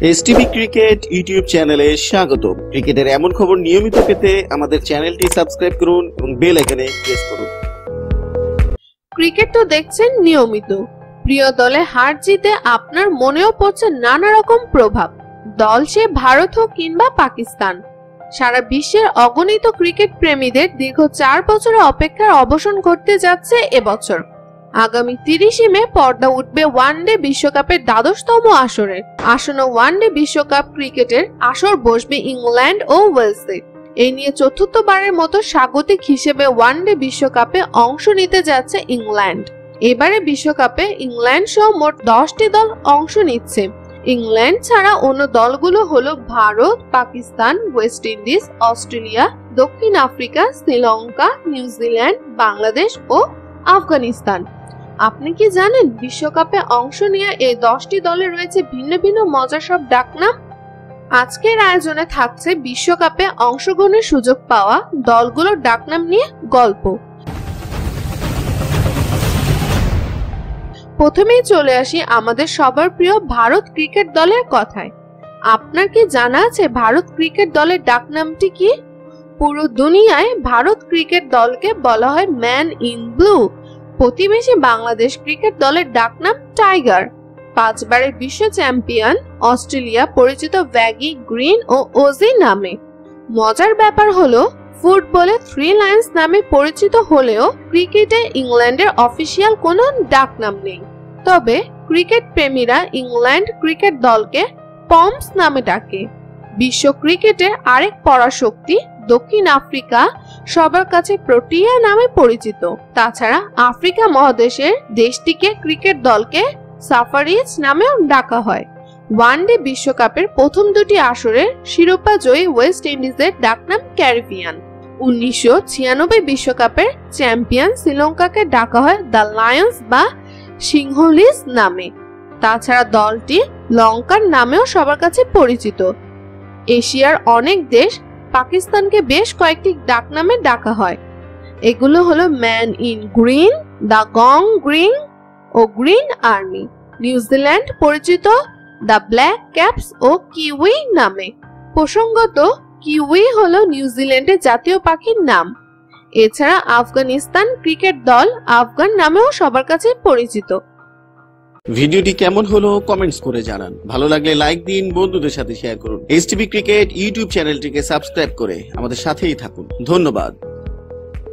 STV cricket YouTube চ্যানেলে স্বাগতম। ক্রিকেটের এমন খবর নিয়মিত পেতে আমাদের চ্যানেলটি সাবস্ক্রাইব করুন এবং বেল আইকনে প্রেস করুন। ক্রিকেট তো দেখছেন নিয়মিত, প্রিয় দলে হার জিতে আপনার মনেও পড়ছে নানা রকম প্রভাব। দল সে ভারত হোক কিংবা পাকিস্তান, সারা বিশ্বের অগণিত ক্রিকেট প্রেমীদের দীর্ঘ 4 বছরের অপেক্ষার অবসান ঘটতে যাচ্ছে এবছর। আগামী 30 মে পর্দা উঠবে ওয়ানডে বিশ্বকাপের 12তম আসরের। আসন্ন ওয়ানডে বিশ্বকাপ ক্রিকেটের আসর বসবে ইংল্যান্ড ও ওয়েলসে। এই নিয়ে চতুর্থবারের মতো স্বাগতিক হিসেবে ওয়ানডে বিশ্বকাপে অংশ নিতে যাচ্ছে ইংল্যান্ড। এবারে বিশ্বকাপে ইংল্যান্ড সহ মোট 10টি দল অংশ নিচ্ছে। ইংল্যান্ড ছাড়া অন্য দলগুলো হলো Bharat, Pakistan, West Indies, Australia, দক্ষিণ আফ্রিকা, শ্রীলঙ্কা, নিউজিল্যান্ড, বাংলাদেশ ও আফগানিস্তান। আপনি কি জানেন বিশ্বকাপে অংশ নিয়ে এই 10টি দলে রয়েছে ভিন্ন ভিন্ন মজার সব ডাকনাম? আজকের আয়োজনে থাকছে বিশ্বকাপে অংশগ্রহণের সুযোগ পাওয়া দলগুলোর ডাকনাম নিয়ে গল্প। প্রথমেই চলে আসি আমাদের সবার প্রিয় ভারত ক্রিকেট দলের কথায়। আপনার কি জানা আছে ভারত ক্রিকেট দলের ডাকনামটি কি? পুরো দুনিয়ায় ভারত ক্রিকেট দলকে বলা হয় ম্যান ইন ব্লু। প্রতিবেশী বাংলাদেশ ক্রিকেট দলের ডাকনাম টাইগার। 5 বারের বিশ্ব চ্যাম্পিয়ন অস্ট্রেলিয়া পরিচিত ভ্যাগি, গ্রিন ও ওজি নামে। মজার ব্যাপার হলো ফুটবলে 3 লায়ন্স নামে পরিচিত হলেও ক্রিকেটে ইংল্যান্ডের অফিসিয়াল কোনো ডাকনাম নেই। তবে ক্রিকেট প্রেমীরা ইংল্যান্ড ক্রিকেট দলকে পমস নামে ডাকে। বিশ্ব ক্রিকেটের আরেক পরাশক্তি দক্ষিণ আফ্রিকা সবার কাছে প্রোটিয়া নামে পরিচিত। তাছাড়া আফ্রিকা মহাদেশের দেশটিকে ক্রিকেট দলকে সাফারিজ নামেও ডাকা হয়। ওয়ানডে বিশ্বকাপের প্রথম 2টি আসরের শিরোপা জয়ী ওয়েস্ট ইন্ডিজের ডাকনাম ক্যারিবিয়ান। 1996 বিশ্বকাপের চ্যাম্পিয়ন শ্রীলঙ্কাকে ডাকা হয় দ্য লায়ন্স বা সিংহলিস নামে। তাছাড়া দলটি লঙ্কার নামেও সবার কাছে পরিচিত। এশিয়ার অনেক দেশ পাকিস্তানকে বেশ কয়েকটি ডাকনামে ডাকা হয়। এগুলো হলো man in green, the gong green ও গ্রিন আর্মি। নিউজিল্যান্ড পরিচিত দ্য ব্ল্যাক ক্যাপস ও কিউই নামে। প্রসঙ্গত কিউই হলো নিউজিল্যান্ডের জাতীয় পাখির নাম। এছাড়া আফগানিস্তান ক্রিকেট দল আফগান নামেও সবার কাছে পরিচিত। ভিডিওটি কেমন হলো কমেন্টস করে জানান। ভালো লাগলে লাইক দিন, বন্ধুদের সাথে শেয়ার করুন। এসটিভি ক্রিকেট ইউটিউব চ্যানেলটিকে সাবস্ক্রাইব করে আমাদের সাথেই থাকুন। ধন্যবাদ।